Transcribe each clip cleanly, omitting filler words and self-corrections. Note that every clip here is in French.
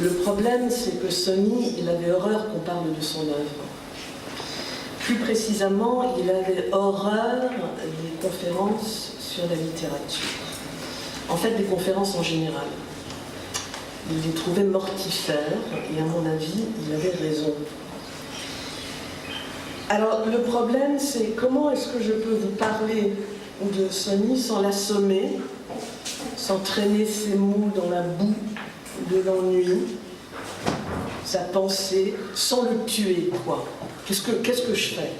Le problème, c'est que Sonny, il avait horreur qu'on parle de son œuvre. Plus précisément, il avait horreur des conférences sur la littérature. En fait, des conférences en général. Il les trouvait mortifères, et à mon avis, il avait raison. Alors, le problème, c'est comment est-ce que je peux vous parler de Sonny sans l'assommer, sans traîner ses mots dans la boue de l'ennui, sa pensée, sans le tuer, quoi. Qu'est-ce que je fais?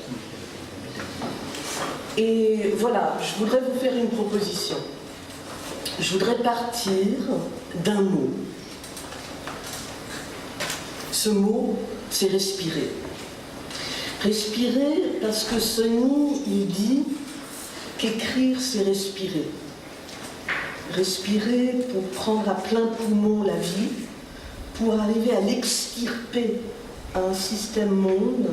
Et voilà, je voudrais vous faire une proposition. Je voudrais partir d'un mot. Ce mot, c'est respirer. Respirer parce que Sonny, il dit qu'écrire, c'est respirer. Respirer pour prendre à plein poumon la vie, pour arriver à l'extirper à un système monde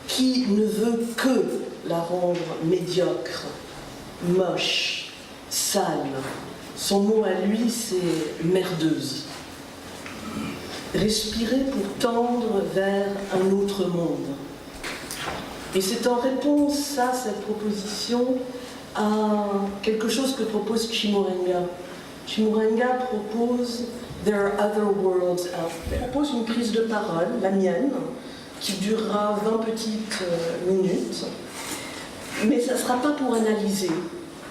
qui ne veut que la rendre médiocre, moche, sale. Son mot à lui, c'est merdeuse. Respirer pour tendre vers un autre monde. Et c'est en réponse à cette proposition à quelque chose que propose Chimurenga. Chimurenga propose There are other worlds out there. Il propose une prise de parole, la mienne, qui durera 20 petites minutes. Mais ça ne sera pas pour analyser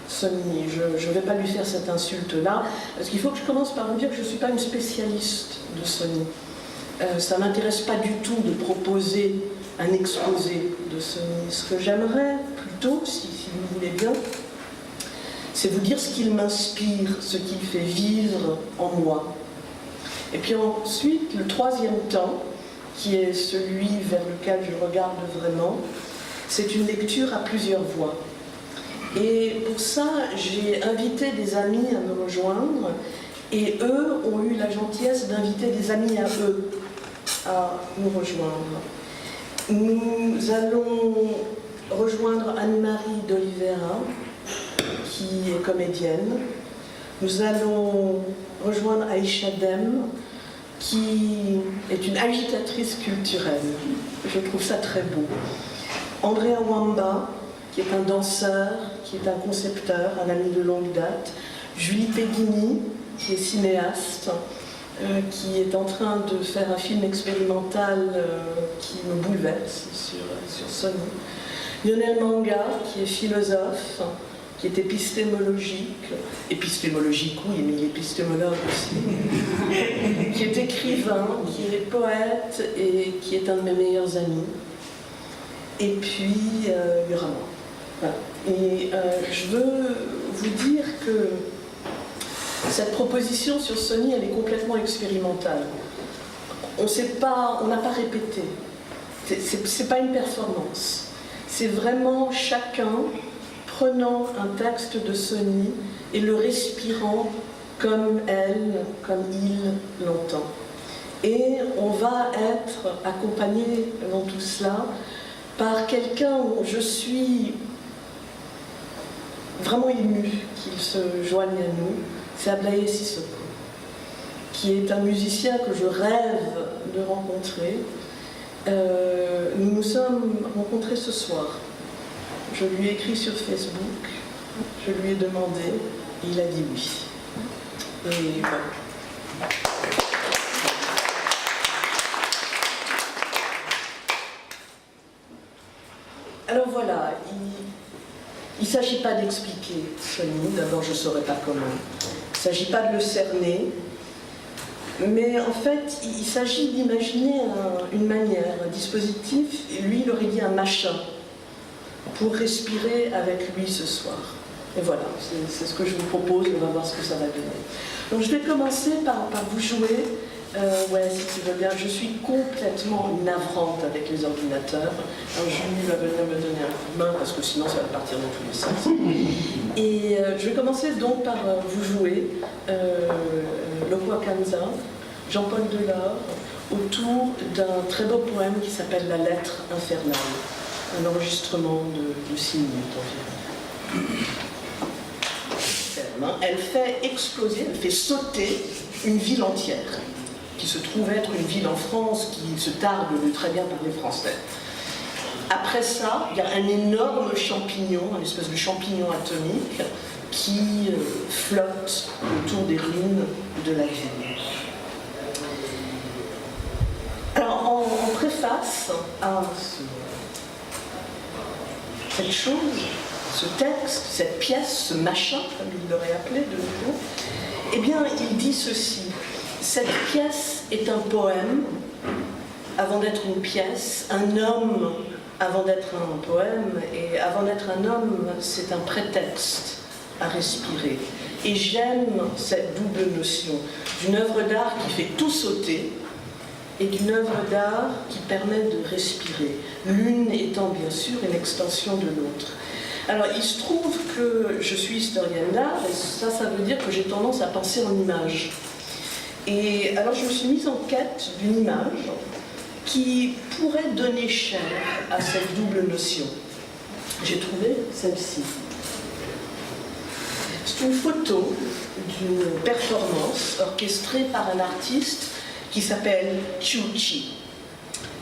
Sonny. Je ne vais pas lui faire cette insulte-là, parce qu'il faut que je commence par vous dire que je ne suis pas une spécialiste de Sonny. Ça ne m'intéresse pas du tout de proposer un exposé de Sonny. Ce que j'aimerais plutôt, si vous voulez bien, c'est vous dire ce qu'il m'inspire, ce qu'il fait vivre en moi. Et puis ensuite, le troisième temps, qui est celui vers lequel je regarde vraiment, c'est une lecture à plusieurs voix. Et pour ça, j'ai invité des amis à me rejoindre, et eux ont eu la gentillesse d'inviter des amis à eux à nous rejoindre. Nous allons rejoindre Anne-Marie d'Oliveira, qui est comédienne. Nous allons rejoindre Aïcha Dem, qui est une agitatrice culturelle. Je trouve ça très beau. Andrea Wamba, qui est un danseur, qui est un concepteur, un ami de longue date. Julie Peghini, qui est cinéaste, qui est en train de faire un film expérimental qui me bouleverse sur Sonny. Lionel Manga, qui est philosophe, qui est épistémologique, oui, mais il est épistémologue aussi, qui est écrivain, qui est poète et qui est un de mes meilleurs amis. Et puis, il y aura moi. Voilà. Et je veux vous dire que cette proposition sur Sonny, elle est complètement expérimentale. On n'a pas répété. C'est pas une performance. C'est vraiment chacun prenant un texte de Sonny et le respirant comme elle, comme il l'entend. Et on va être accompagné dans tout cela par quelqu'un où je suis vraiment émue qu'il se joigne à nous, c'est Ablaye Sissoko, qui est un musicien que je rêve de rencontrer. Nous nous sommes rencontrés ce soir. Je lui ai écrit sur Facebook, je lui ai demandé, et il a dit oui. Et voilà. Alors voilà, il ne s'agit pas d'expliquer Sonny, d'abord je ne saurais pas comment. Il ne s'agit pas de le cerner, mais en fait il s'agit d'imaginer une manière, un dispositif, et lui il aurait dit un machin, pour respirer avec lui ce soir. Et voilà, c'est ce que je vous propose, on va voir ce que ça va donner. Donc je vais commencer par vous jouer, ouais, si tu veux bien, je suis complètement navrante avec les ordinateurs. Alors Julie va venir me donner un coup de main, parce que sinon ça va partir dans tous les sens. Et je vais commencer donc par vous jouer Lokwakanza, Jean-Paul Delors, autour d'un très beau poème qui s'appelle La lettre infernale. Un enregistrement de 6 minutes environ. Elle fait exploser, elle fait sauter une ville entière. qui se trouve être une ville en France qui se targue de très bien parler français. Après ça, il y a un énorme champignon, une espèce de champignon atomique, qui flotte autour des ruines de la ville. Alors, en préface à cette chose, ce texte, cette pièce, ce machin, comme il l'aurait appelé de nouveau, eh bien, il dit ceci. Cette pièce est un poème avant d'être une pièce, un homme avant d'être un poème, et avant d'être un homme, c'est un prétexte à respirer. Et j'aime cette double notion d'une œuvre d'art qui fait tout sauter et d'une œuvre d'art qui permet de respirer, l'une étant bien sûr une extension de l'autre. Alors il se trouve que je suis historienne d'art, et ça veut dire que j'ai tendance à penser en images. Et alors je me suis mise en quête d'une image qui pourrait donner chair à cette double notion. J'ai trouvé celle-ci. C'est une photo d'une performance orchestrée par un artiste qui s'appelle Qiu Qi.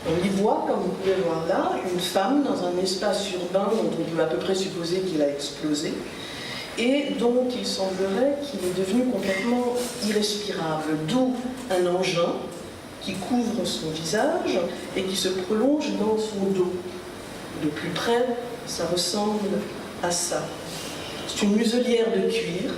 On y voit, comme vous pouvez voir là, une femme dans un espace urbain dont on peut à peu près supposer qu'il a explosé et dont il semblerait qu'il est devenu complètement irrespirable, d'où un engin qui couvre son visage et qui se prolonge dans son dos. De plus près, ça ressemble à ça. C'est une muselière de cuir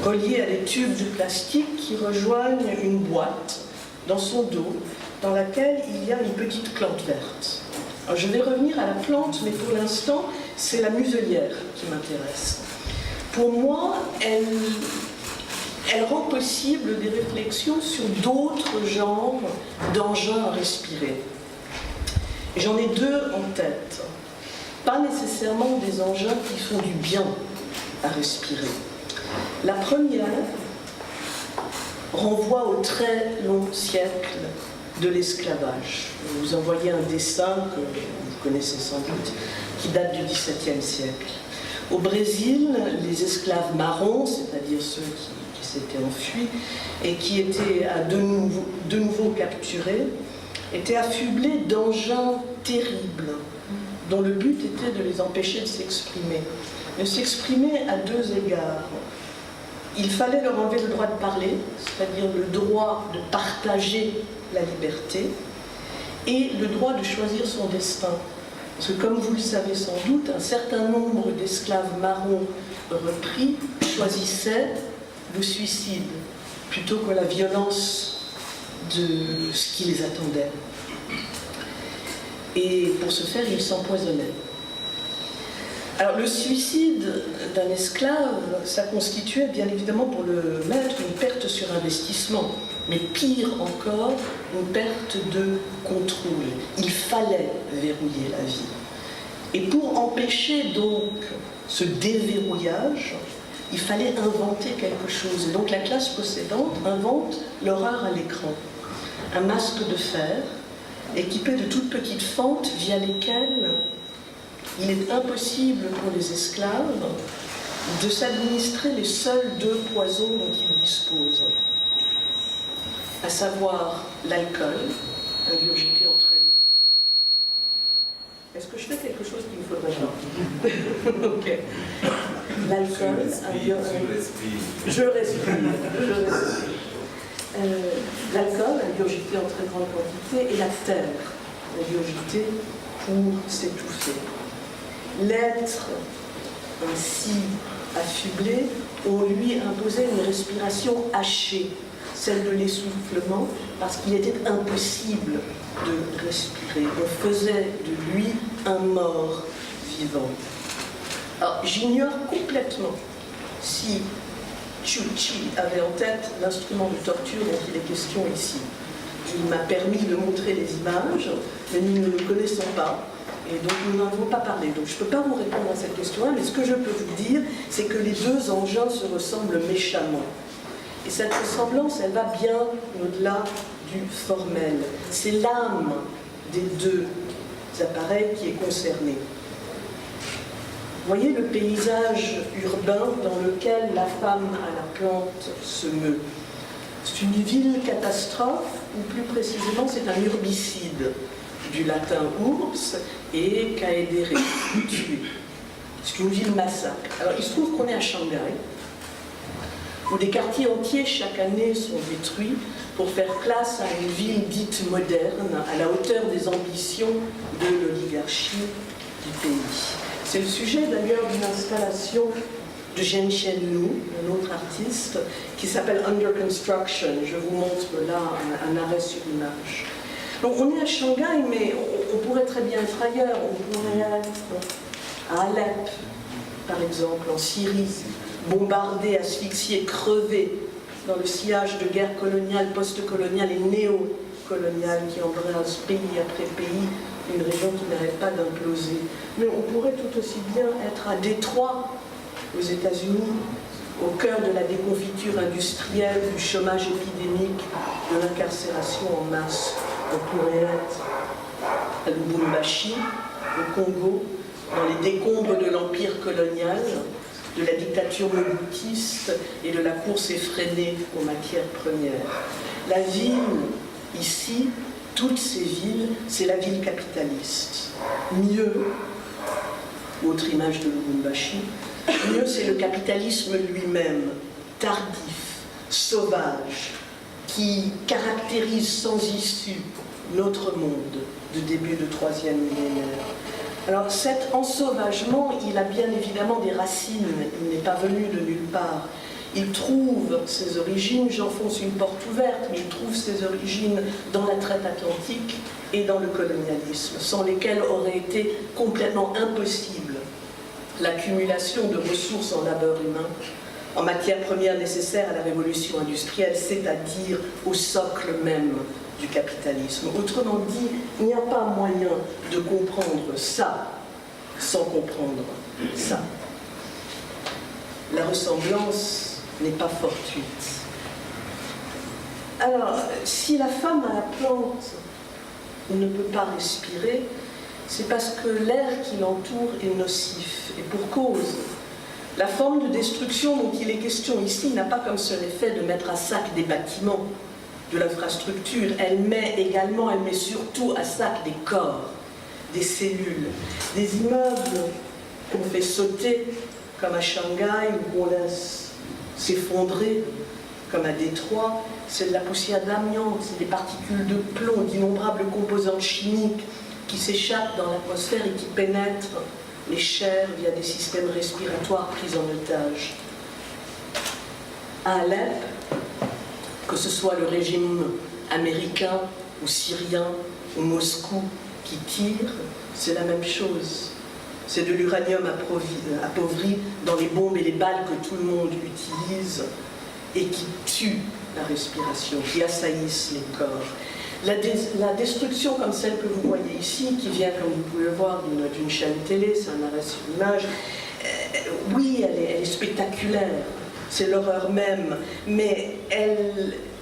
reliée à des tubes de plastique qui rejoignent une boîte dans son dos, dans laquelle il y a une petite plante verte. Alors, je vais revenir à la plante, mais pour l'instant, c'est la muselière qui m'intéresse. Pour moi, elle rend possible des réflexions sur d'autres genres d'engins à respirer. Et j'en ai deux en tête. Pas nécessairement des engins qui font du bien à respirer. La première renvoie au très long siècle de l'esclavage. Je vais vous envoyer un dessin que vous connaissez sans doute, qui date du XVIIe siècle. Au Brésil, les esclaves marrons, c'est-à-dire ceux qui s'étaient enfuis et qui étaient de nouveau capturés, étaient affublés d'engins terribles, dont le but était de les empêcher de s'exprimer. De s'exprimer à deux égards. Il fallait leur enlever le droit de parler, c'est-à-dire le droit de partager la liberté, et le droit de choisir son destin. Parce que comme vous le savez sans doute, un certain nombre d'esclaves marrons repris choisissaient le suicide plutôt que la violence de ce qui les attendait. Et pour ce faire, ils s'empoisonnaient. Alors le suicide d'un esclave, ça constituait bien évidemment pour le maître une perte sur investissement, mais pire encore, une perte de contrôle. Il fallait verrouiller la vie. Et pour empêcher donc ce déverrouillage, il fallait inventer quelque chose. Et donc la classe possédante invente l'horreur à l'écran. Un masque de fer, équipé de toutes petites fentes via lesquelles il est impossible pour les esclaves de s'administrer les seuls deux poisons dont ils disposent, à savoir l'alcool, ingurgité entre elles. Est-ce que je fais quelque chose qu'il ne faudrait pas? Ok. L'alcool, je respire. L'alcool, ingurgité en très grande quantité, et la terre, ingurgité pour s'étouffer. L'être ainsi affublé, on lui imposait une respiration hachée, celle de l'essoufflement, parce qu'il était impossible de respirer. On faisait de lui un mort vivant. Alors, j'ignore complètement si Qiu Qi avait en tête l'instrument de torture dont il est question ici. Il m'a permis de montrer les images, mais nous ne le connaissons pas. Et donc nous n'en avons pas parlé. Donc je ne peux pas vous répondre à cette question-là, mais ce que je peux vous dire, c'est que les deux engins se ressemblent méchamment. Et cette ressemblance, elle va bien au-delà du formel. C'est l'âme des deux appareils qui est concernée. Voyez le paysage urbain dans lequel la femme à la plante se meut. C'est une ville catastrophe, ou plus précisément c'est un urbicide, du latin urbs et caedere, tuer. C'est une ville massacre. Alors il se trouve qu'on est à Shanghai, où des quartiers entiers chaque année sont détruits pour faire place à une ville dite moderne, à la hauteur des ambitions de l'oligarchie du pays. C'est le sujet d'ailleurs d'une installation de Zhen Xianlu, un autre artiste, qui s'appelle Under Construction. Je vous montre là un arrêt sur image. Donc on est à Shanghai, mais on pourrait très bien être ailleurs. On pourrait être à Alep, par exemple, en Syrie, bombardé, asphyxié, crevé dans le sillage de guerres coloniales, post-coloniales et néo-coloniales qui embrasent pays après pays, une région qui n'arrête pas d'imploser. Mais on pourrait tout aussi bien être à Détroit, aux États-Unis, au cœur de la déconfiture industrielle, du chômage épidémique, de l'incarcération en masse. On pourrait être à Lubumbashi, au Congo, dans les décombres de l'empire colonial, de la dictature mobuttiste et de la course effrénée aux matières premières. La ville, ici, toutes ces villes, c'est la ville capitaliste. Mieux, autre image de Lubumbashi, mieux c'est le capitalisme lui-même, tardif, sauvage, qui caractérise sans issue notre monde de début de troisième millénaire. Alors cet ensauvagement, il a bien évidemment des racines, il n'est pas venu de nulle part. Il trouve ses origines, j'enfonce une porte ouverte, mais il trouve ses origines dans la traite atlantique et dans le colonialisme, sans lesquels aurait été complètement impossible l'accumulation de ressources en labeur humain, en matières premières nécessaires à la révolution industrielle, c'est-à-dire au socle même du capitalisme. Autrement dit, il n'y a pas moyen de comprendre ça sans comprendre ça. La ressemblance n'est pas fortuite. Alors, si la femme à la plante ne peut pas respirer, c'est parce que l'air qui l'entoure est nocif, et pour cause. La forme de destruction dont il est question ici n'a pas comme seul effet de mettre à sac des bâtiments, de l'infrastructure. Elle met surtout à sac des corps, des cellules, des immeubles qu'on fait sauter, comme à Shanghai, ou qu'on laisse s'effondrer, comme à Détroit. C'est de la poussière d'amiante, c'est des particules de plomb, d'innombrables composantes chimiques qui s'échappent dans l'atmosphère et qui pénètrent les chairs via des systèmes respiratoires pris en otage. À Alep, que ce soit le régime américain ou syrien ou Moscou qui tire, c'est la même chose. C'est de l'uranium appauvri dans les bombes et les balles que tout le monde utilise et qui tuent la respiration, qui assaillissent les corps. La destruction comme celle que vous voyez ici, qui vient, comme vous pouvez le voir, d'une chaîne télé, c'est un arrêt sur image, oui, elle est spectaculaire, c'est l'horreur même, mais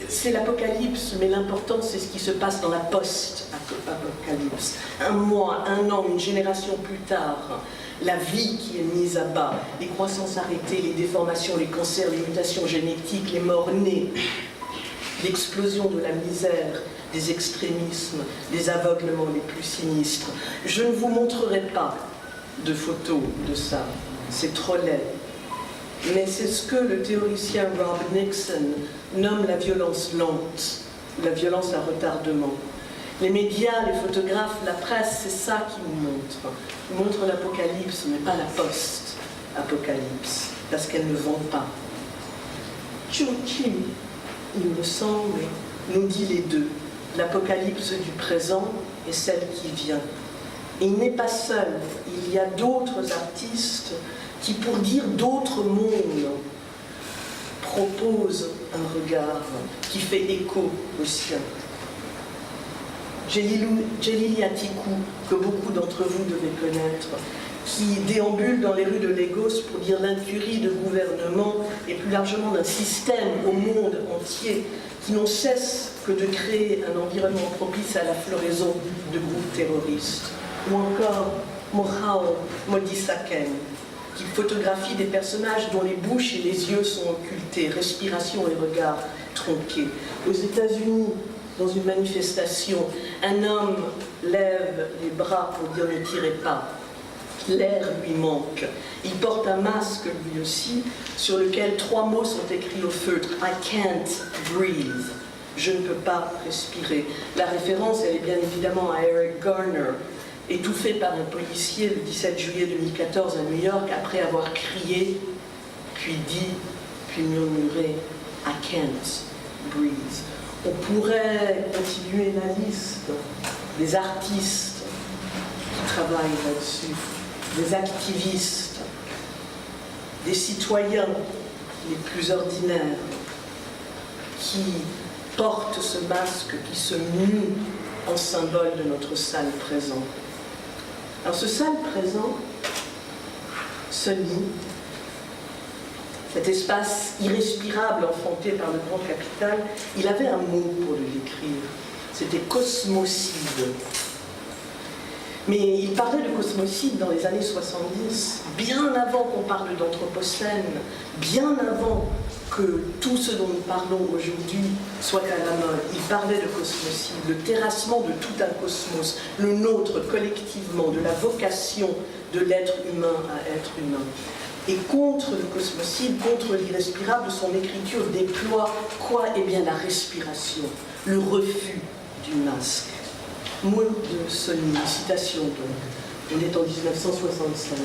c'est l'apocalypse, mais l'important c'est ce qui se passe dans la post-apocalypse. Un mois, un an, une génération plus tard, la vie qui est mise à bas, les croissances arrêtées, les déformations, les cancers, les mutations génétiques, les morts nés, l'explosion de la misère, des extrémismes, des aveuglements les plus sinistres. Je ne vous montrerai pas de photos de ça, c'est trop laid. Mais c'est ce que le théoricien Rob Nixon nomme la violence lente, la violence à retardement. Les médias, les photographes, la presse, c'est ça qu'ils nous montrent. Ils montrent l'apocalypse, mais pas la post-apocalypse, parce qu'elle ne vend pas. Chu Kim, il me semble, nous dit les deux, l'apocalypse du présent et celle qui vient. Il n'est pas seul, il y a d'autres artistes qui, pour dire d'autres mondes, proposent un regard qui fait écho au sien. Djelili Atiku, que beaucoup d'entre vous devez connaître, qui déambule dans les rues de Lagos pour dire l'incurie de gouvernement et plus largement d'un système au monde entier qui n'ont cesse que de créer un environnement propice à la floraison de groupes terroristes. Ou encore Mohao Modisaken, qui photographie des personnages dont les bouches et les yeux sont occultés, respiration et regard tronqué. Aux États-Unis, dans une manifestation, un homme lève les bras pour dire ne tirez pas. L'air lui manque. Il porte un masque lui aussi, sur lequel 3 mots sont écrits au feutre. I can't breathe. Je ne peux pas respirer. La référence, elle est bien évidemment à Eric Garner, étouffé par un policier le 17 juillet 2014 à New York, après avoir crié, puis dit, puis murmuré, I can't breathe. On pourrait continuer la liste des artistes qui travaillent là-dessus, des activistes, des citoyens les plus ordinaires qui portent ce masque, qui se mue en symbole de notre sale présent. Alors ce sale présent, Sonny, cet espace irrespirable enfanté par le grand capital, il avait un mot pour le décrire. C'était cosmocide. Mais il parlait de cosmocide dans les années 70, bien avant qu'on parle d'anthropocène, bien avant que tout ce dont nous parlons aujourd'hui soit à la mode. Il parlait de cosmocide, le terrassement de tout un cosmos, le nôtre collectivement, de la vocation de l'être humain à être humain. Et contre le cosmocide, contre l'irrespirable, son écriture déploie quoi? Eh bien la respiration, le refus du masque. Mot de Sonny, citation donc, on est en 1976.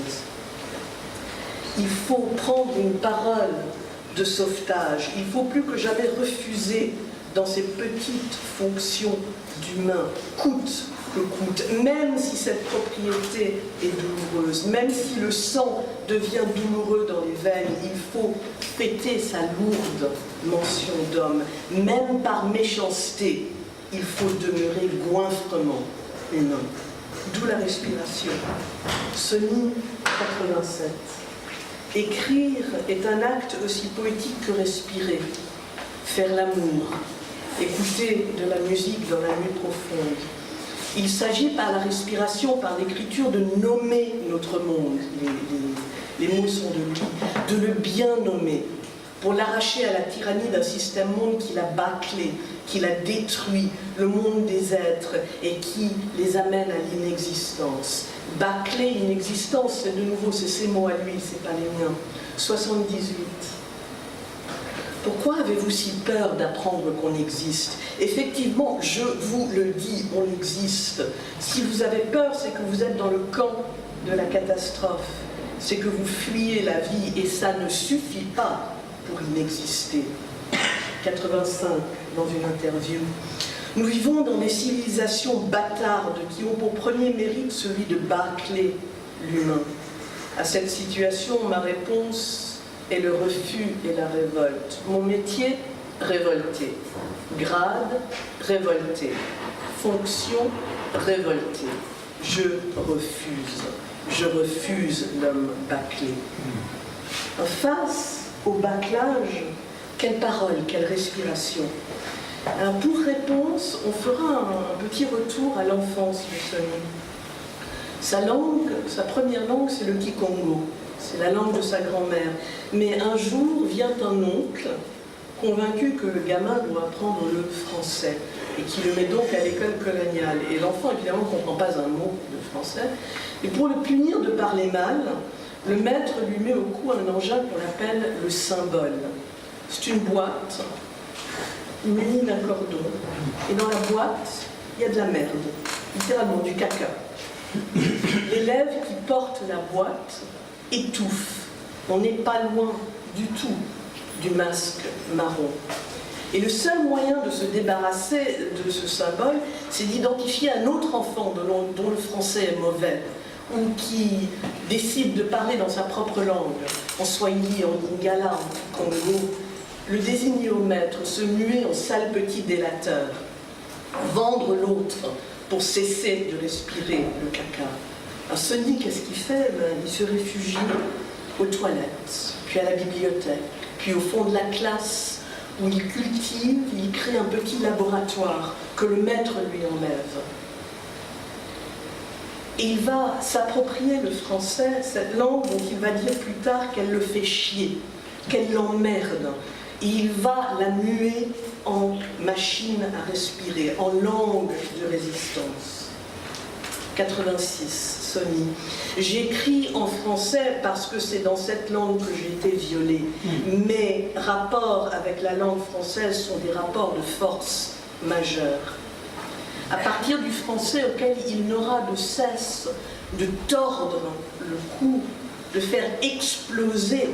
Il faut prendre une parole de sauvetage, il faut plus que jamais refuser dans ces petites fonctions d'humain, coûte que coûte, même si cette propriété est douloureuse, même si le sang devient douloureux dans les veines, il faut fêter sa lourde mention d'homme, même par méchanceté. Il faut demeurer goinfrement humain. D'où la respiration. Sonny 87. Écrire est un acte aussi poétique que respirer. Faire l'amour, écouter de la musique dans la nuit profonde. Il s'agit par la respiration, par l'écriture, de nommer notre monde. Les mots sont de lui. De le bien nommer. Pour l'arracher à la tyrannie d'un système-monde qui l'a bâclé, qui l'a détruit, le monde des êtres, et qui les amène à l'inexistence. Bâcler l'inexistence, c'est de nouveau, c'est ses mots à lui, c'est pas les miens. 78. Pourquoi avez-vous si peur d'apprendre qu'on existe? Effectivement, je vous le dis, on existe. Si vous avez peur, c'est que vous êtes dans le camp de la catastrophe. C'est que vous fuyez la vie, et ça ne suffit pas pour inexister. 85, dans une interview. Nous vivons dans des civilisations bâtardes qui ont pour premier mérite celui de bâcler l'humain. À cette situation, ma réponse est le refus et la révolte. Mon métier, révolté. Grade, révolté. Fonction, révolté. Je refuse. Je refuse l'homme bâclé. Face au bâclage, quelle parole, quelle respiration. Alors pour réponse, on fera un petit retour à l'enfance de Sonny. Sa langue, sa première langue, c'est le Kikongo. C'est la langue de sa grand-mère. Mais un jour vient un oncle, convaincu que le gamin doit apprendre le français, et qui le met donc à l'école coloniale. Et l'enfant, évidemment, ne comprend pas un mot de français. Et pour le punir de parler mal, le maître lui met au cou un engin qu'on appelle le symbole. C'est une boîte munie d'un cordon. Et dans la boîte, il y a de la merde, littéralement du caca. L'élève qui porte la boîte étouffe. On n'est pas loin du tout du masque marron. Et le seul moyen de se débarrasser de ce symbole, c'est d'identifier un autre enfant dont le français est mauvais, ou qui décide de parler dans sa propre langue, en swahili, en lingala, en congo, le désigner au maître, se muer en sale petit délateur, vendre l'autre pour cesser de respirer le caca. Alors Sonny, qu'est-ce qu'il fait? Il se réfugie aux toilettes, puis à la bibliothèque, puis au fond de la classe, où il cultive, il crée un petit laboratoire que le maître lui enlève. Et il va s'approprier le français, cette langue dont il va dire plus tard qu'elle le fait chier, qu'elle l'emmerde. il va la muer en machine à respirer, en langue de résistance. 86, Sony. J'écris en français parce que c'est dans cette langue que j'ai été violée. Mes rapports avec la langue française sont des rapports de force majeurs. À partir du français auquel il n'aura de cesse de tordre le cou, de faire exploser,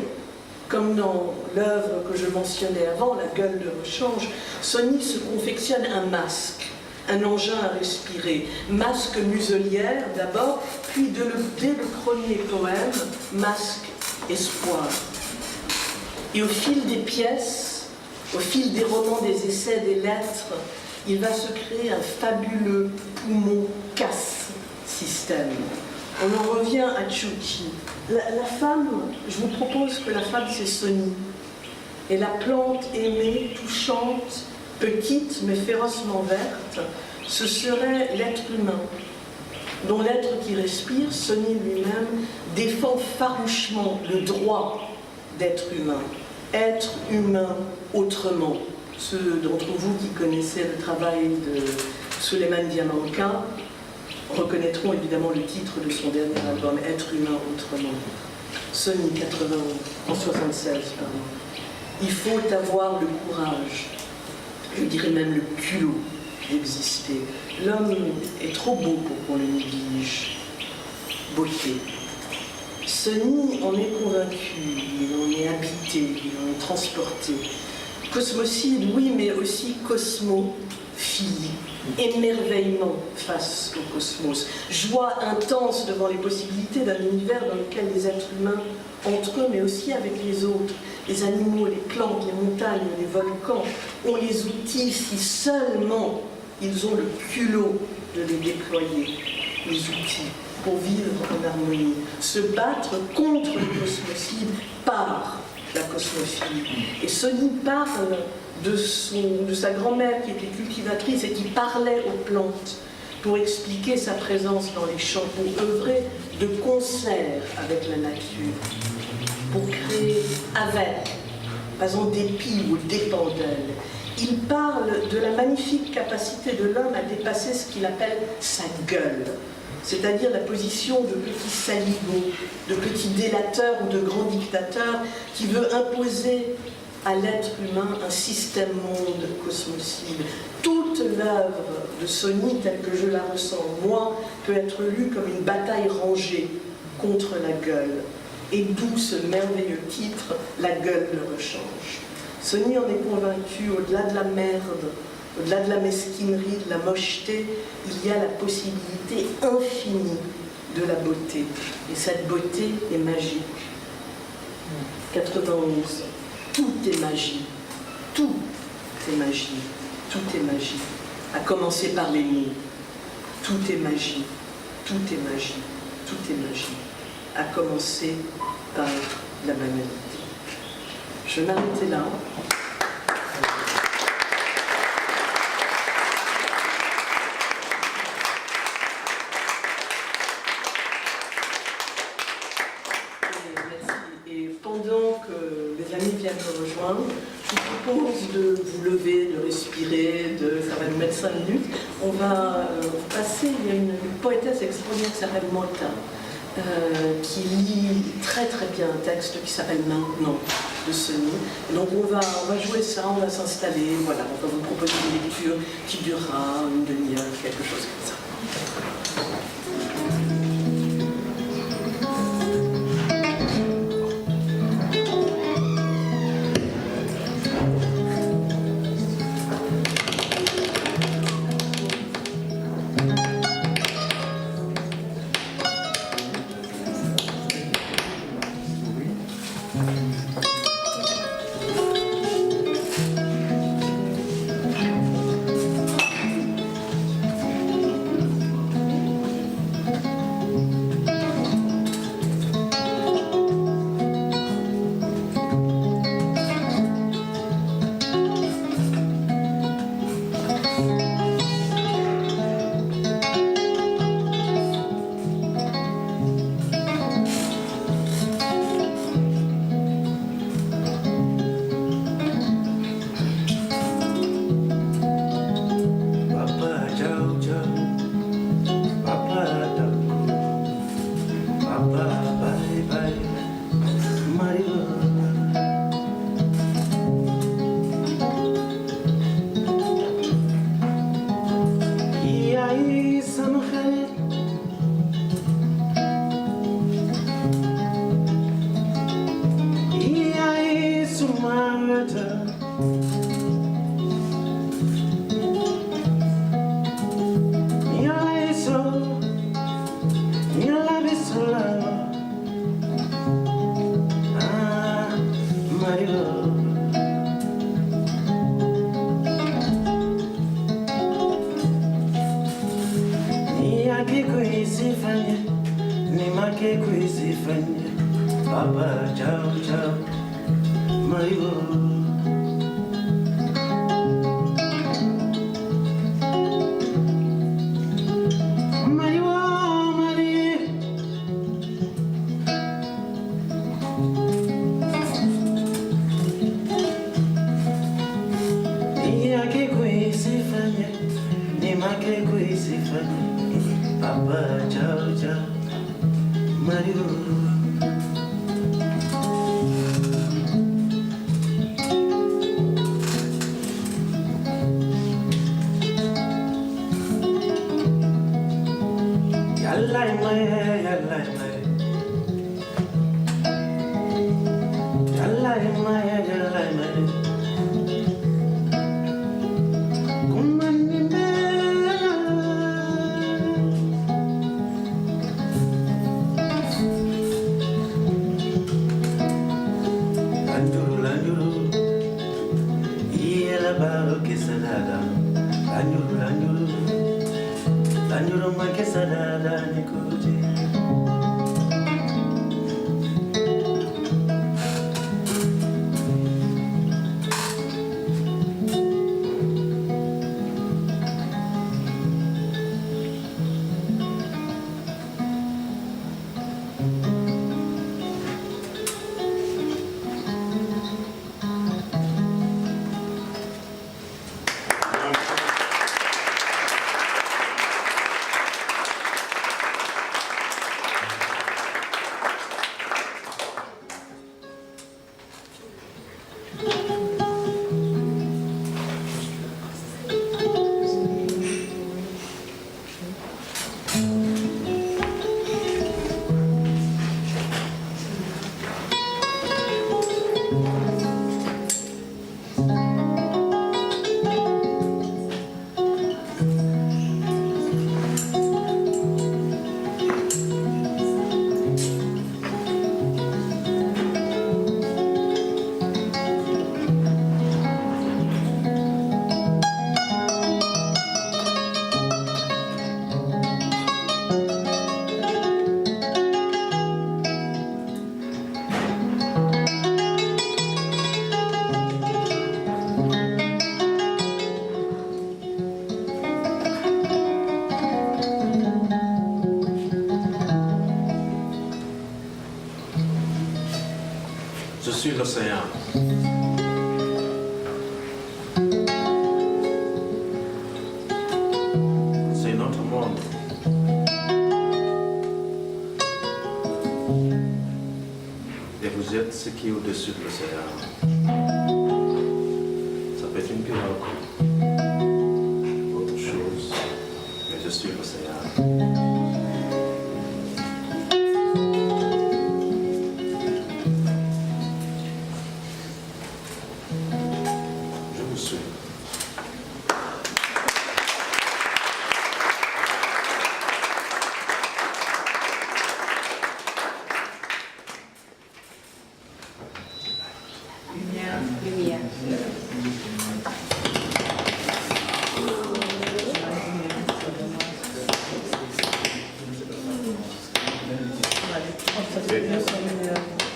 comme dans l'œuvre que je mentionnais avant, La gueule de rechange, Sony se confectionne un masque, un engin à respirer. Masque muselière d'abord, puis dès le premier poème, masque espoir. Et au fil des pièces, au fil des romans, des essais, des lettres, il va se créer un fabuleux poumon casse-système. On en revient à Chuchi. La femme, je vous propose que la femme c'est Sony. Et la plante aimée, touchante, petite mais férocement verte, ce serait l'être humain, dont l'être qui respire, Sony lui-même, défend farouchement le droit d'être humain. Être humain autrement. Ceux d'entre vous qui connaissaient le travail de Suleiman Diamanka reconnaîtront évidemment le titre de son dernier album, Être humain autrement. Sony 76, pardon. Il faut avoir le courage, je dirais même le culot d'exister. L'homme est trop beau pour qu'on le néglige. Beauté. Sony en est convaincu, il en est habité, il en est transporté. Cosmocide, oui, mais aussi cosmophilie. Émerveillement face au cosmos, joie intense devant les possibilités d'un univers dans lequel les êtres humains, entre eux, mais aussi avec les autres, les animaux, les plantes, les montagnes, les volcans, ont les outils si seulement ils ont le culot de les déployer, les outils, pour vivre en harmonie, se battre contre le cosmocide par la cosmophilie. Et Sony parle de sa grand-mère qui était cultivatrice et qui parlait aux plantes pour expliquer sa présence dans les champs, pour œuvrer de concert avec la nature, pour créer avec, pas en dépit ou dépend d'elle. Il parle de la magnifique capacité de l'homme à dépasser ce qu'il appelle sa gueule, c'est-à-dire la position de petit saligo, de petit délateur ou de grand dictateur qui veut imposer à l'être humain un système-monde cosmocide. Toute l'œuvre de Sony, telle que je la ressens moi, peut être lue comme une bataille rangée contre la gueule. Et d'où ce merveilleux titre, La gueule de rechange. Sony en est convaincu, au-delà de la merde, au-delà de la mesquinerie, de la mocheté, il y a la possibilité infinie de la beauté. Et cette beauté est magique. 91. Tout est magie. Tout est magie. Tout est magie. À commencer par les mots. Tout est magie. Tout est magie. Tout est magie. À commencer par la banalité. Je vais m'arrêter là. Pendant que les amis viennent me rejoindre, je vous propose de vous lever, de respirer, ça va nous mettre 5 minutes. On va passer, il y a une poétesse extraordinaire qui s'appelle Mota, qui lit très très bien un texte qui s'appelle Maintenant, de Sony. Donc on va jouer ça, on va s'installer, voilà, on va vous proposer une lecture qui durera une demi-heure, quelque chose comme ça. Papa, ciao, ciao, Mario. Papa, ciao, ciao, Mario. Je suis l'océan. C'est notre monde. Et vous êtes ce qui est au-dessus de l'océan. Ça peut être une pirogue, autre chose, mais je suis l'océan.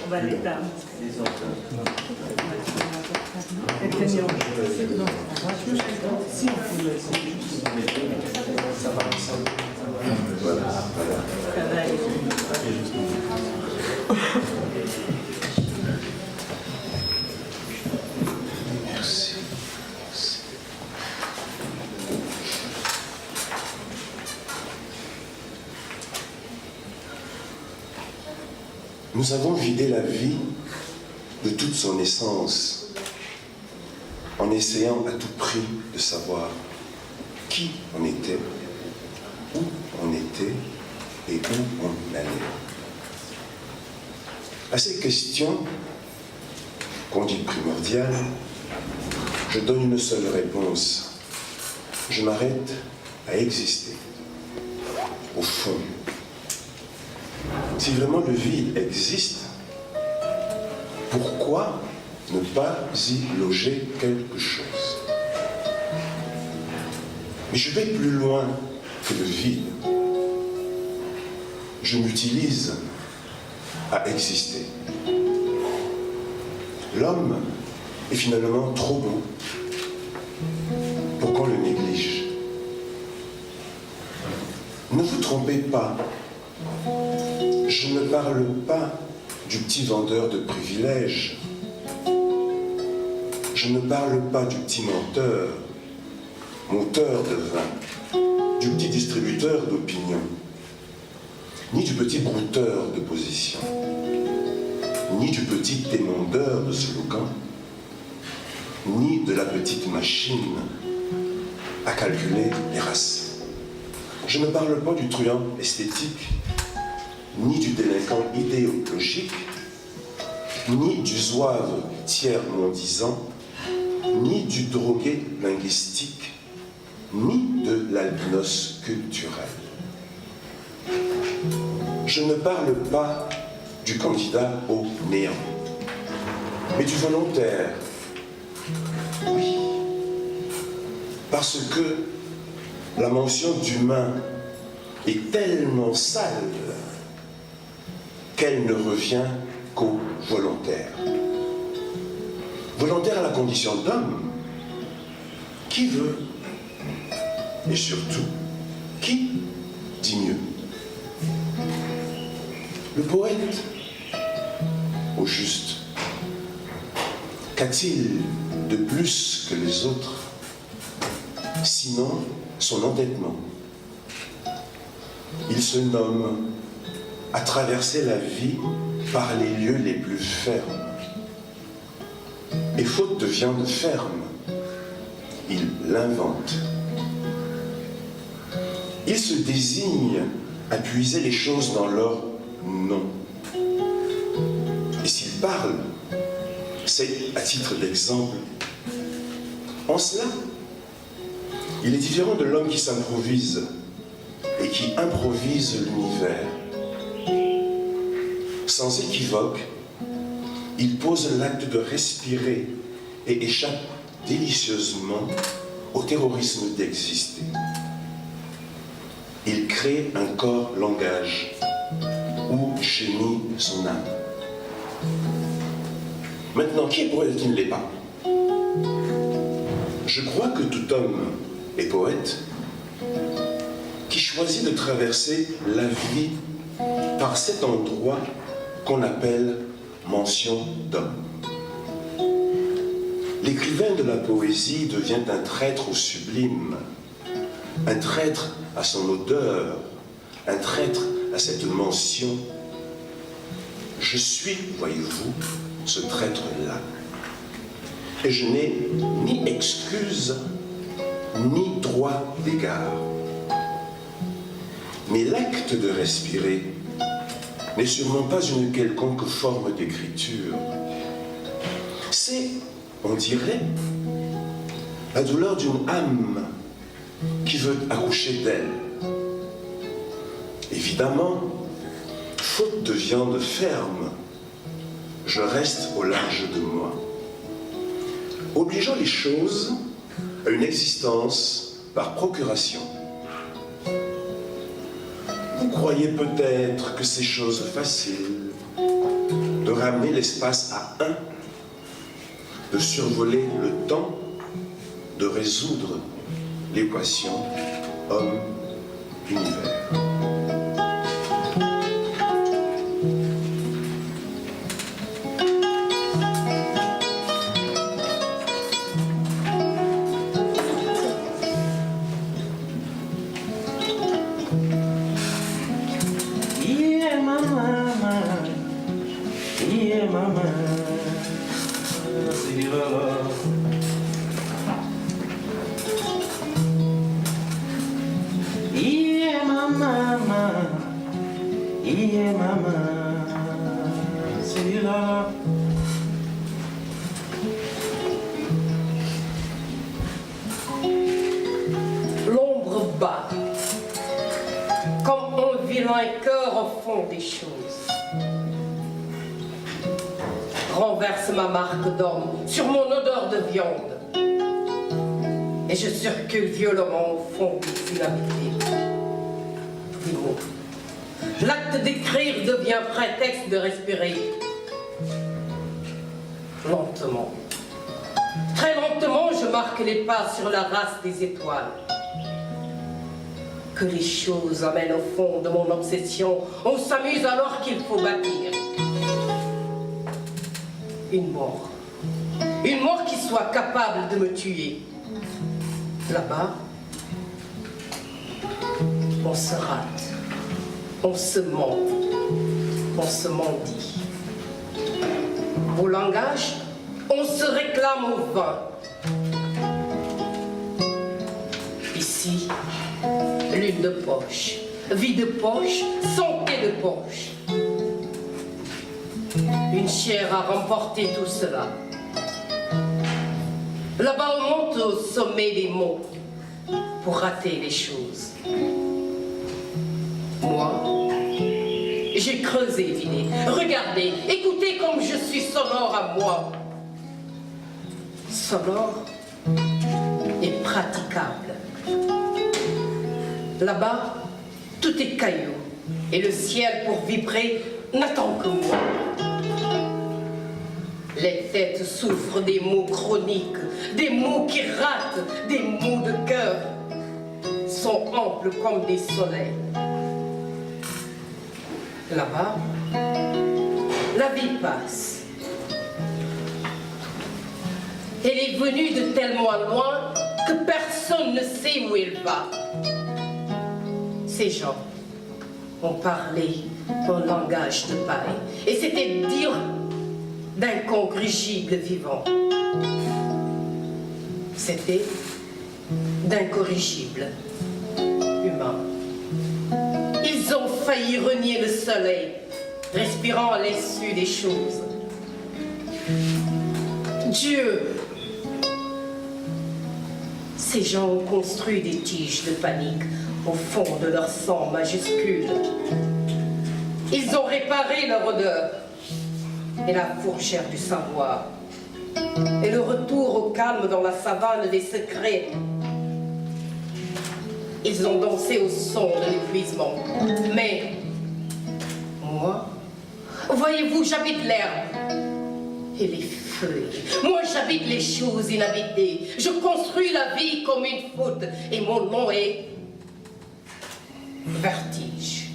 On va l'éteindre. Merci. Nous avons vidé la vie de toute son essence en essayant à tout prix de savoir qui on était, où on était et où on allait. À ces questions, qu'on dit primordial, je donne une seule réponse. Je m'arrête à exister. Au fond, si vraiment le vide existe, pourquoi ne pas y loger quelque chose? Mais je vais plus loin que le vide. Je m'utilise à exister. L'homme est finalement trop beau pour qu'on le néglige. Ne vous trompez pas, je ne parle pas du petit vendeur de privilèges. Je ne parle pas du petit monteur de vin, du petit distributeur d'opinion, ni du petit brouteur de position, ni du petit émondeur de slogan, ni de la petite machine à calculer les races. Je ne parle pas du truand esthétique, ni du délinquant idéologique, ni du zouave tiers-mondisant, ni du drogué linguistique, ni de l'albinos culturel. Je ne parle pas du candidat au néant, mais du volontaire. Oui, parce que la mention d'humain est tellement sale qu'elle ne revient qu'au volontaire. Volontaire à la condition d'homme, qui veut, et surtout, qui dit mieux. Le poète, au juste, qu'a-t-il de plus que les autres, sinon son entêtement? Il se nomme à traverser la vie par les lieux les plus fermes. Et faute de viande ferme, il l'invente. Il se désigne à puiser les choses dans leur nom. Et s'il parle, c'est à titre d'exemple. En cela, il est différent de l'homme qui s'improvise et qui improvise l'univers. Sans équivoque, il pose l'acte de respirer et échappe délicieusement au terrorisme d'exister. Il crée un corps-langage où gémit son âme. Maintenant, qui est poète et qui ne l'est pas? Je crois que tout homme est poète qui choisit de traverser la vie par cet endroit qu'on appelle mention d'homme. L'écrivain de la poésie devient un traître au sublime, un traître à son odeur, un traître à cette mention. Je suis, voyez-vous, ce traître-là. Et je n'ai ni excuse, ni droit d'égard. Mais l'acte de respirer n'est sûrement pas une quelconque forme d'écriture. C'est, on dirait, la douleur d'une âme qui veut accoucher d'elle. Évidemment, faute de viande ferme, je reste au large de moi, obligeant les choses à une existence par procuration. Vous croyez peut-être que c'est chose facile de ramener l'espace à un, de survoler le temps, de résoudre l'équation homme-univers. fond des choses. Renverse ma marque d'homme sur mon odeur de viande. Et je circule violemment au fond des inhabités. Des mots. L'acte d'écrire devient prétexte de respirer. Lentement. Très lentement, je marque les pas sur la race des étoiles. Que les choses amènent au fond de mon obsession. On s'amuse alors qu'il faut bâtir. Une mort. Une mort qui soit capable de me tuer. Là-bas, on se rate, on se ment, on se mendie. Au langage, on se réclame au vin. Ici, lune de poche, vie de poche, santé de poche. Une chair a remporté tout cela. Là-bas, on monte au sommet des mots pour rater les choses. Moi, j'ai creusé, vidé, regardez, écoutez comme je suis sonore à moi. Sonore et praticable. Là-bas, tout est caillou et le ciel pour vibrer n'attend que moi. Les têtes souffrent des maux chroniques, des maux qui ratent, des maux de cœur, sont amples comme des soleils. Là-bas, la vie passe. Elle est venue de tellement loin que personne ne sait où elle va. Ces gens ont parlé un langage de paille, et c'était dire d'incorrigibles vivants. C'était d'incorrigibles humains. Ils ont failli renier le soleil, respirant à l'issue des choses. Dieu! Ces gens ont construit des tiges de panique au fond de leur sang majuscule. Ils ont réparé leur odeur et la fourchère du savoir, et le retour au calme dans la savane des secrets. Ils ont dansé au son de l'épuisement. Mais moi, voyez-vous, j'habite l'herbe et les feuilles. Moi, j'habite les choses inhabitées. Je construis la vie comme une faute, et mon nom est vertige.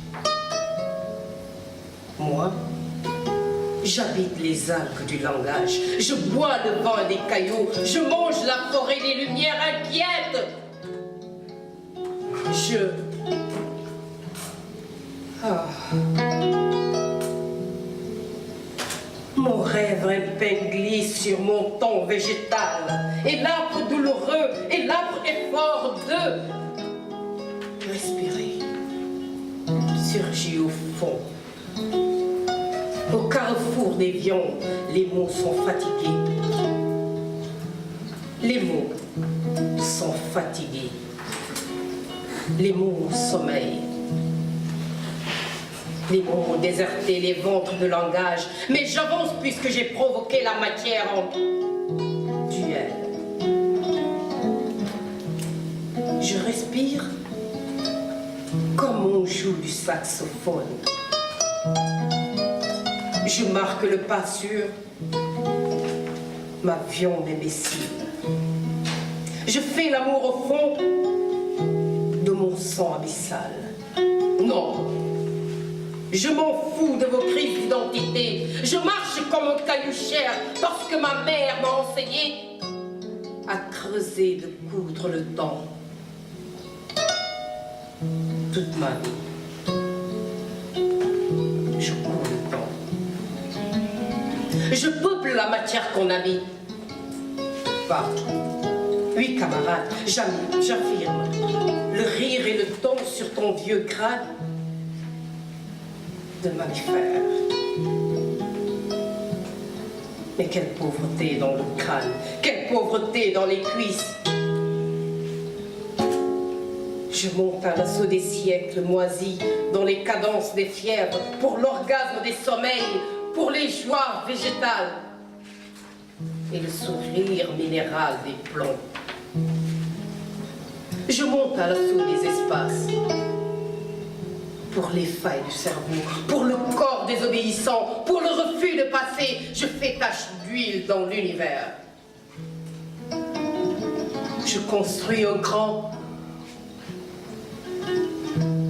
Moi, j'habite les algues du langage. Je bois le vent des cailloux. Je mange la forêt des lumières inquiètes. Mon rêve épinglé sur mon ton végétal. Et l'arbre douloureux et l'arbre effort de respirer surgit au fond. Au carrefour des viandes, les mots sont fatigués. Les mots sont fatigués. Les mots sommeillent. Les mots ont déserté les ventres de langage. Mais j'avance puisque j'ai provoqué la matière en duel. Je respire comme on joue du saxophone. Je marque le pas sur ma viande imbécile. Je fais l'amour au fond de mon sang abyssal. Non, je m'en fous de vos crises d'identité. Je marche comme un caillou cher parce que ma mère m'a enseigné à creuser de coudre le temps. Toute ma vie, je cours le temps. Je peuple la matière qu'on habite. Partout. Oui, camarade, j'affirme. Le rire et le ton sur ton vieux crâne de mammifère. Mais quelle pauvreté dans le crâne, quelle pauvreté dans les cuisses. Je monte à l'assaut des siècles moisis, dans les cadences des fièvres, pour l'orgasme des sommeils, pour les joies végétales et le sourire minéral des plombs. Je monte à l'assaut des espaces, pour les failles du cerveau, pour le corps désobéissant, pour le refus de passer. Je fais tache d'huile dans l'univers. Je construis un grand...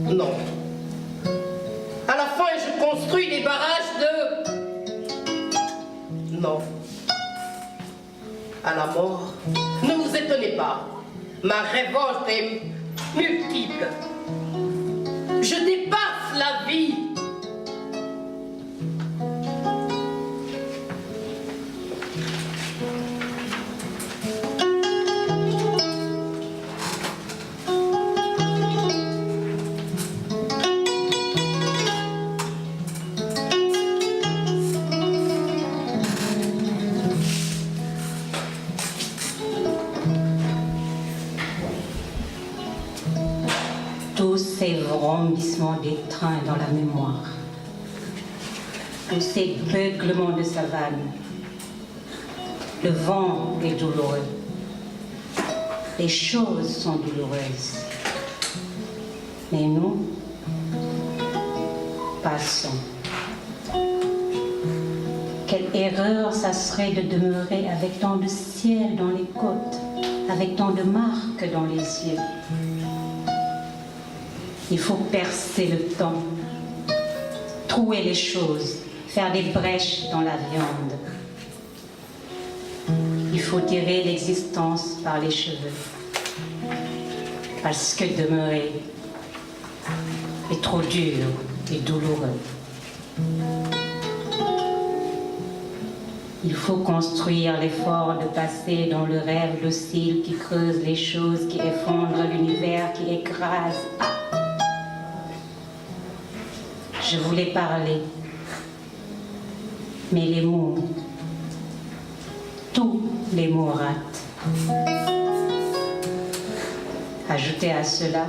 Non. À la fin, je construis des barrages de... Non. À la mort, ne vous étonnez pas. Ma révolte est multiple. Je dépasse la vie. Tous ces vrombissements des trains dans la mémoire, tous ces beuglements de savane, le vent est douloureux, les choses sont douloureuses, mais nous passons. Quelle erreur ça serait de demeurer avec tant de ciel dans les côtes, avec tant de marques dans les yeux. Il faut percer le temps, trouer les choses, faire des brèches dans la viande. Il faut tirer l'existence par les cheveux, parce que demeurer est trop dur et douloureux. Il faut construire l'effort de passer dans le rêve docile qui creuse les choses, qui effondre l'univers, qui écrase. Je voulais parler, mais les mots, tous les mots ratent. Ajoutez à cela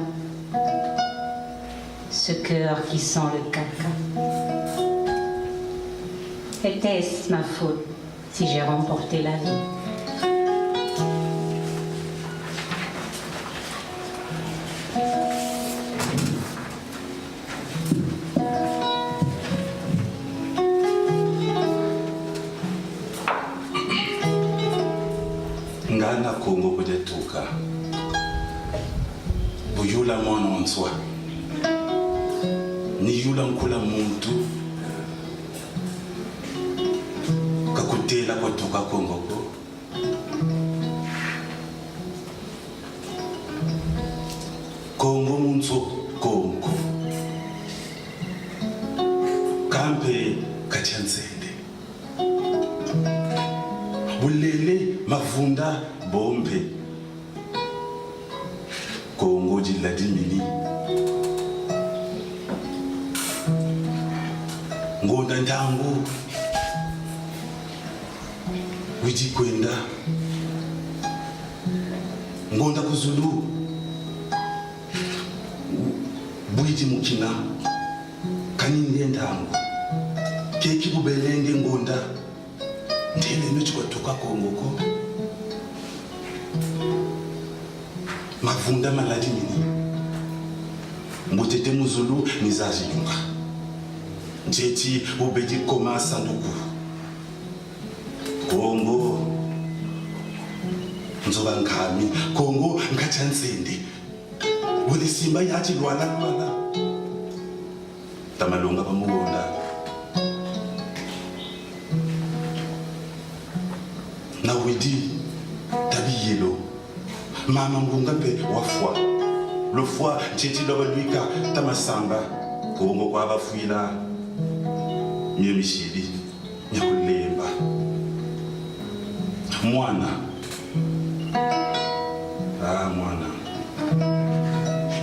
ce cœur qui sent le caca. Était-ce ma faute si j'ai remporté la vie? Ngana Congo kujetuka buyula mwana wanswa ni yula nkula muntu kakutela kutoka Congo ko Congo munso Congo kampe kachansende bulele mavunda bombe Congo jiladimini ngonda ntangu wiji kwenda ngonda kuzulu bwiji mukina kaninde ntangu keki bubelenge ngonda ndele nochikwatoka Congo ko mavunda maladi mini mbutete muzulu nizazi yunga njeti ubedi koma sanduku Congo nzoba ngami Congo ngachansende wele simba yathi lwala tamalunga bamuwonda na widi tabiyelo mama ngunga pe wafwa le foie njeti lobaluika tamasamba Congo kwa bafuila myemishili nyakulemba mwana mwana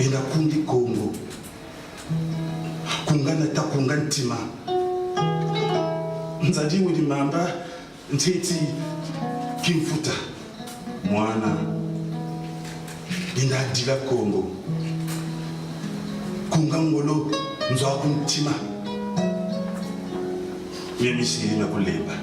enda kundi Congo kungana takunga ntima nzadi wili mamba njeti kimfuta mwana enda dila Congo kungangolo nzwa kumtima yemisiri nakulemba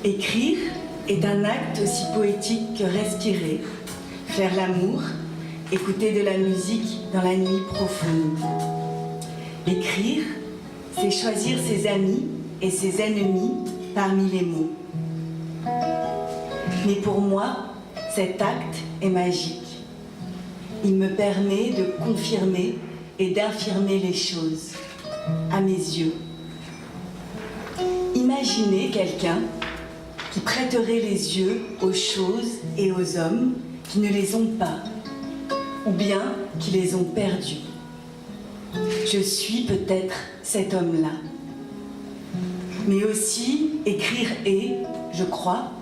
Écrire est un acte aussi poétique que respirer, faire l'amour, écouter de la musique dans la nuit profonde. Écrire, c'est choisir ses amis et ses ennemis parmi les mots. Mais pour moi, cet acte est magique. Il me permet de confirmer et d'affirmer les choses, à mes yeux. Imaginez quelqu'un qui prêterait les yeux aux choses et aux hommes qui ne les ont pas, ou bien qui les ont perdus. Je suis peut-être cet homme-là. Mais aussi, écrire est, je crois,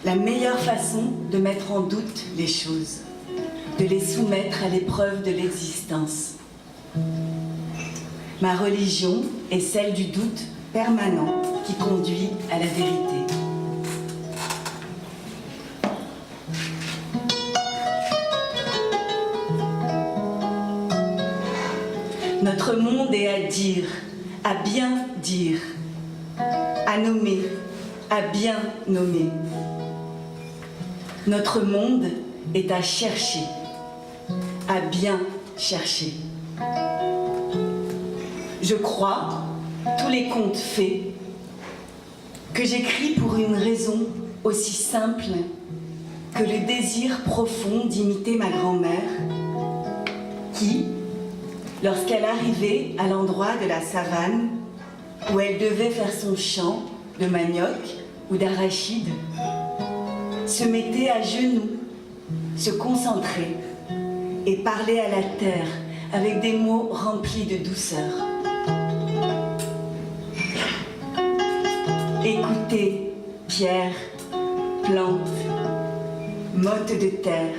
la meilleure façon de mettre en doute les choses, de les soumettre à l'épreuve de l'existence. Ma religion est celle du doute permanent qui conduit à la vérité. Notre monde est à dire, à bien dire, à nommer, à bien nommer. Notre monde est à chercher, à bien chercher. Je crois, tous les contes faits, que j'écris pour une raison aussi simple que le désir profond d'imiter ma grand-mère qui, lorsqu'elle arrivait à l'endroit de la savane où elle devait faire son chant de manioc ou d'arachide, se mettait à genoux, se concentrait et parlait à la terre avec des mots remplis de douceur. Écoutez, pierre, plante, motte de terre.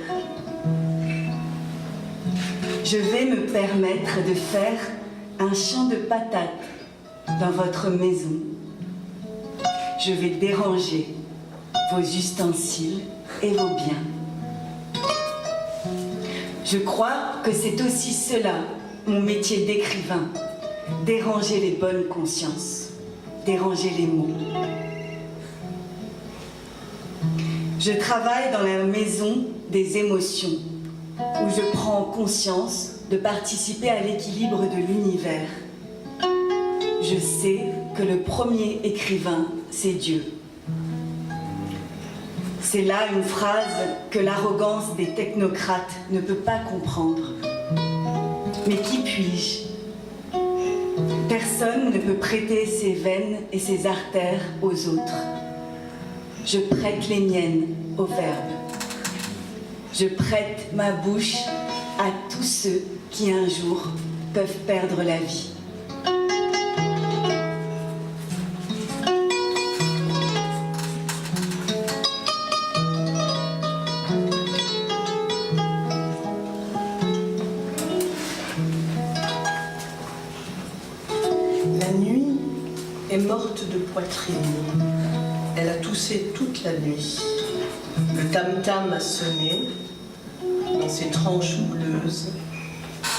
Je vais me permettre de faire un champ de patates dans votre maison. Je vais déranger vos ustensiles et vos biens. Je crois que c'est aussi cela, mon métier d'écrivain, déranger les bonnes consciences, déranger les mots. Je travaille dans la maison des émotions, où je prends conscience de participer à l'équilibre de l'univers. Je sais que le premier écrivain, c'est Dieu. C'est là une phrase que l'arrogance des technocrates ne peut pas comprendre. Mais qui puis-je? Personne ne peut prêter ses veines et ses artères aux autres. Je prête les miennes au Verbe. Je prête ma bouche à tous ceux qui un jour peuvent perdre la vie. La nuit est morte de poitrine. Elle a toussé toute la nuit. Le tam-tam a sonné dans ses tranches houleuses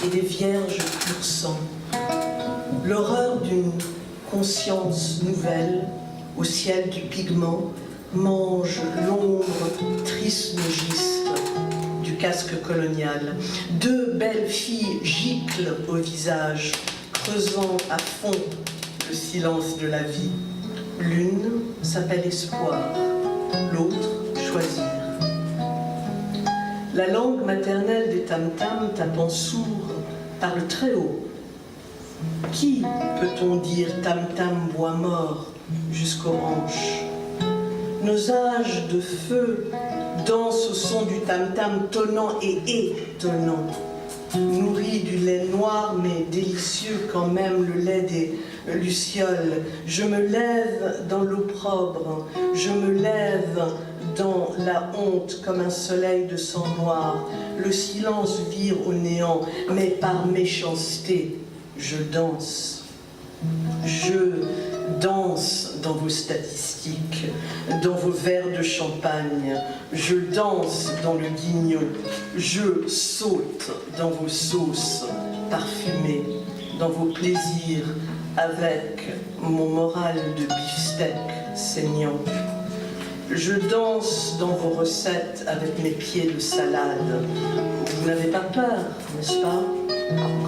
et des vierges pur sang. L'horreur d'une conscience nouvelle au ciel du pigment mange l'ombre trismégiste du casque colonial. Deux belles filles giclent au visage, creusant à fond le silence de la vie. L'une s'appelle Espoir, l'autre Choisir. La langue maternelle des tam-tams tapant sourd par le très haut. Qui peut-on dire tam-tam bois mort jusqu'aux hanches? Nos âges de feu dansent au son du tam-tam tonnant et étonnant. Nourri du lait noir mais délicieux quand même, le lait des lucioles. Je me lève dans l'opprobre, je me lève dans la honte comme un soleil de sang noir. Le silence vire au néant, mais par méchanceté, je danse. Je danse dans vos statistiques, dans vos verres de champagne. Je danse dans le guignol. Je saute dans vos sauces parfumées, dans vos plaisirs, avec mon moral de beefsteak saignant. Je danse dans vos recettes avec mes pieds de salade. Vous n'avez pas peur, n'est-ce pas,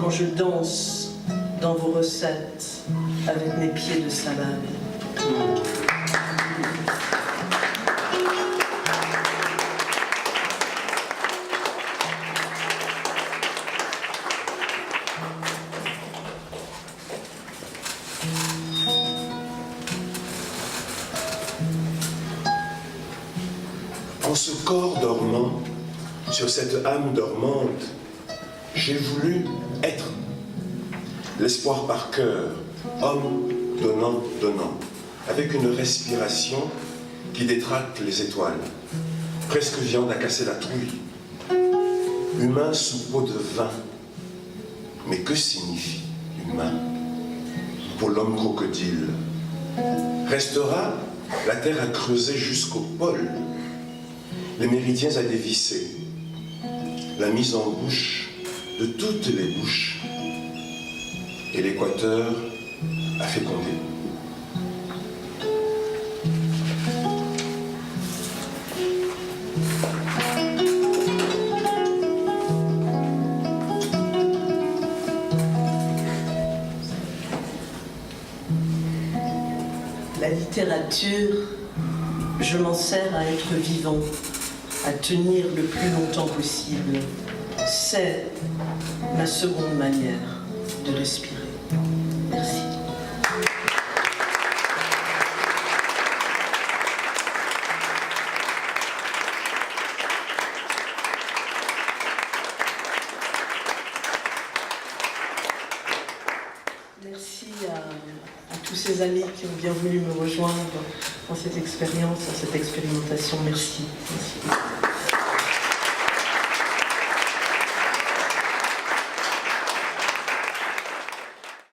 quand je danse dans vos recettes avec mes pieds de salade. En ce corps dormant, sur cette âme dormante, j'ai voulu être. L'espoir par cœur, homme donnant, donnant, avec une respiration qui détraque les étoiles, presque viande à casser la trouille, humain sous peau de vin. Mais que signifie humain pour l'homme crocodile? Restera la terre à creuser jusqu'au pôle, les méridiens à dévisser, la mise en bouche de toutes les bouches, et l'équateur à féconder. La littérature, je m'en sers à être vivant, à tenir le plus longtemps possible. C'est ma seconde manière de respirer. Merci. Merci à tous ces amis qui ont bien voulu me rejoindre dans cette expérience, dans cette expérimentation. Merci. Merci.